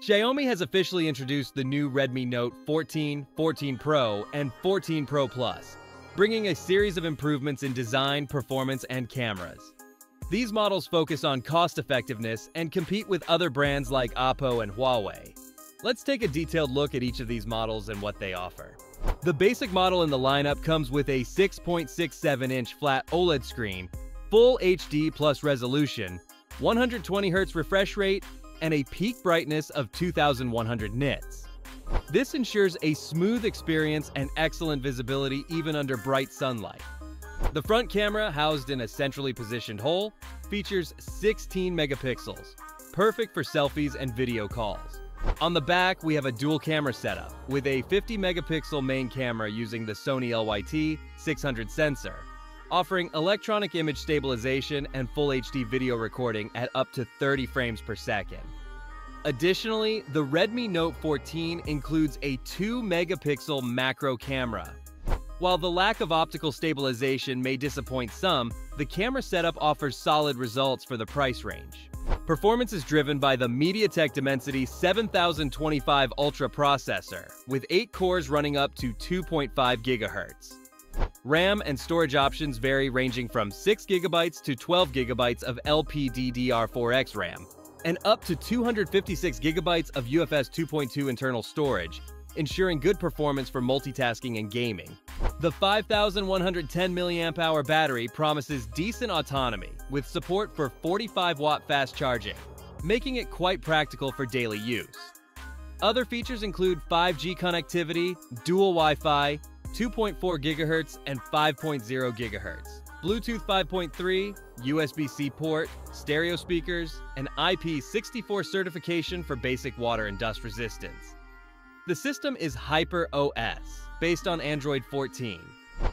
Xiaomi has officially introduced the new Redmi Note 14, 14 Pro, and 14 Pro Plus, bringing a series of improvements in design, performance, and cameras. These models focus on cost-effectiveness and compete with other brands like Oppo and Huawei. Let's take a detailed look at each of these models and what they offer. The basic model in the lineup comes with a 6.67-inch flat OLED screen, full HD plus resolution, 120Hz refresh rate, and a peak brightness of 2100 nits. This ensures a smooth experience and excellent visibility even under bright sunlight. The front camera, housed in a centrally positioned hole, features 16 megapixels, perfect for selfies and video calls. On the back, we have a dual camera setup with a 50 megapixel main camera using the Sony LYT 600 sensor, offering electronic image stabilization and full HD video recording at up to 30 frames per second. Additionally, the Redmi Note 14 includes a 2 megapixel macro camera. While the lack of optical stabilization may disappoint some, the camera setup offers solid results for the price range. Performance is driven by the MediaTek Dimensity 7025 Ultra processor, with 8 cores running up to 2.5 GHz. RAM and storage options vary, ranging from 6 GB to 12 GB of LPDDR4X RAM, and up to 256 GB of UFS 2.2 internal storage, ensuring good performance for multitasking and gaming. The 5110 mAh battery promises decent autonomy, with support for 45-watt fast charging, making it quite practical for daily use. Other features include 5G connectivity, dual Wi-Fi, 2.4 GHz and 5.0 GHz, Bluetooth 5.3, USB-C port, stereo speakers, and IP64 certification for basic water and dust resistance. The system is Hyper OS, based on Android 14.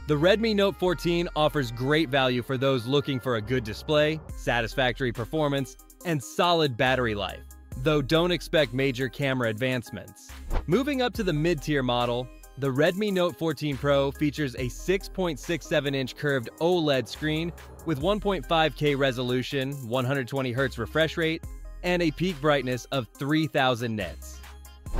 The Redmi Note 14 offers great value for those looking for a good display, satisfactory performance, and solid battery life, though don't expect major camera advancements. Moving up to the mid-tier model, the Redmi Note 14 Pro features a 6.67-inch curved OLED screen with 1.5K resolution, 120Hz refresh rate, and a peak brightness of 3000 nits.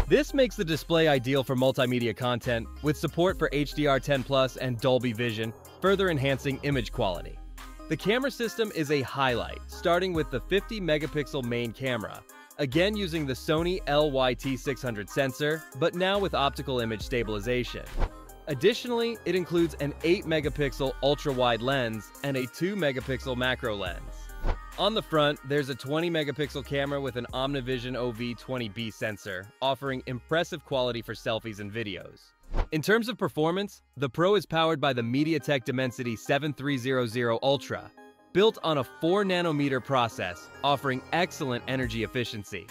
This makes the display ideal for multimedia content, with support for HDR10+ and Dolby Vision, further enhancing image quality. The camera system is a highlight, starting with the 50 megapixel main camera, again using the Sony LYT 600 sensor, but now with optical image stabilization. Additionally, it includes an 8 megapixel ultra-wide lens and a 2 megapixel macro lens. On the front, there's a 20 megapixel camera with an OmniVision OV20B sensor, offering impressive quality for selfies and videos. In terms of performance, the Pro is powered by the MediaTek Dimensity 7300 Ultra, built on a 4nm process, offering excellent energy efficiency.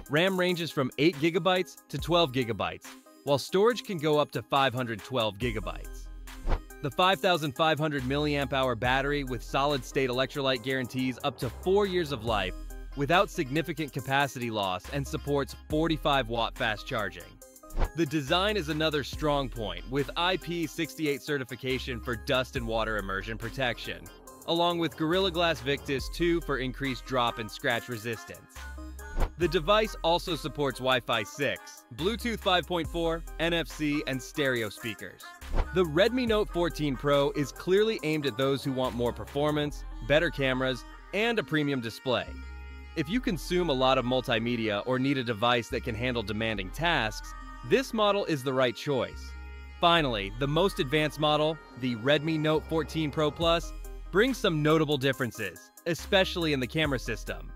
RAM ranges from 8 GB to 12 GB, while storage can go up to 512 GB. The 5500 mAh battery with solid-state electrolyte guarantees up to 4 years of life without significant capacity loss and supports 45-watt fast charging. The design is another strong point, with IP68 certification for dust and water immersion protection, along with Gorilla Glass Victus 2 for increased drop and scratch resistance. The device also supports Wi-Fi 6, Bluetooth 5.4, NFC, and stereo speakers. The Redmi Note 14 Pro is clearly aimed at those who want more performance, better cameras, and a premium display. If you consume a lot of multimedia or need a device that can handle demanding tasks, this model is the right choice. Finally, the most advanced model, the Redmi Note 14 Pro Plus, brings some notable differences, especially in the camera system.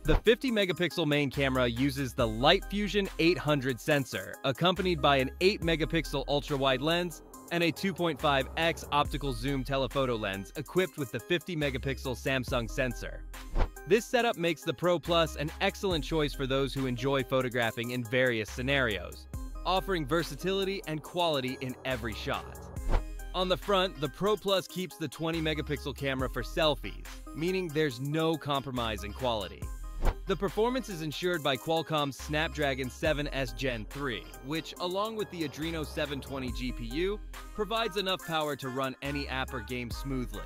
The 50 megapixel main camera uses the Light Fusion 800 sensor, accompanied by an 8 megapixel ultra-wide lens and a 2.5x optical zoom telephoto lens equipped with the 50 megapixel Samsung sensor. This setup makes the Pro Plus an excellent choice for those who enjoy photographing in various scenarios, offering versatility and quality in every shot. On the front, the Pro Plus keeps the 20 megapixel camera for selfies, meaning there's no compromise in quality. The performance is ensured by Qualcomm's Snapdragon 7S Gen 3, which, along with the Adreno 720 GPU, provides enough power to run any app or game smoothly.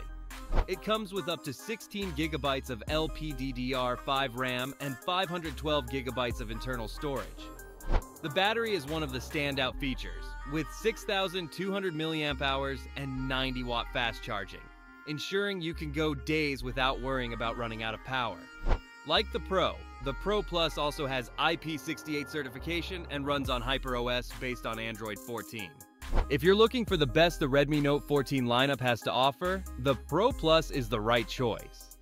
It comes with up to 16 gigabytes of LPDDR5 RAM and 512 gigabytes of internal storage. The battery is one of the standout features, with 6,200 milliamp hours and 90-watt fast charging, ensuring you can go days without worrying about running out of power. Like the Pro Plus also has IP68 certification and runs on HyperOS based on Android 14. If you're looking for the best the Redmi Note 14 lineup has to offer, the Pro Plus is the right choice.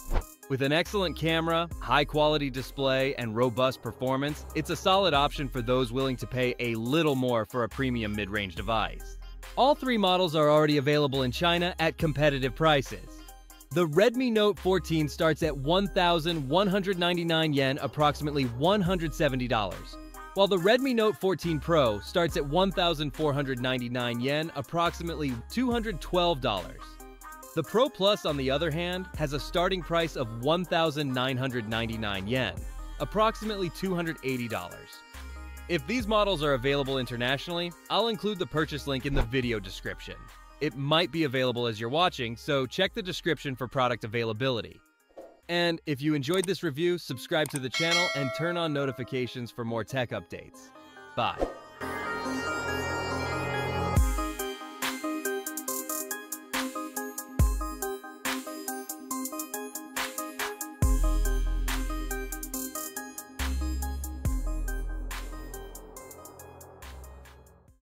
With an excellent camera, high-quality display, and robust performance, it's a solid option for those willing to pay a little more for a premium mid-range device. All three models are already available in China at competitive prices. The Redmi Note 14 starts at 1,199 yen, approximately $170, while the Redmi Note 14 Pro starts at 1,499 yen, approximately $212. The Pro Plus, on the other hand, has a starting price of 1,999 yen, approximately $280. If these models are available internationally, I'll include the purchase link in the video description. It might be available as you're watching, so check the description for product availability. And if you enjoyed this review, subscribe to the channel and turn on notifications for more tech updates. Bye.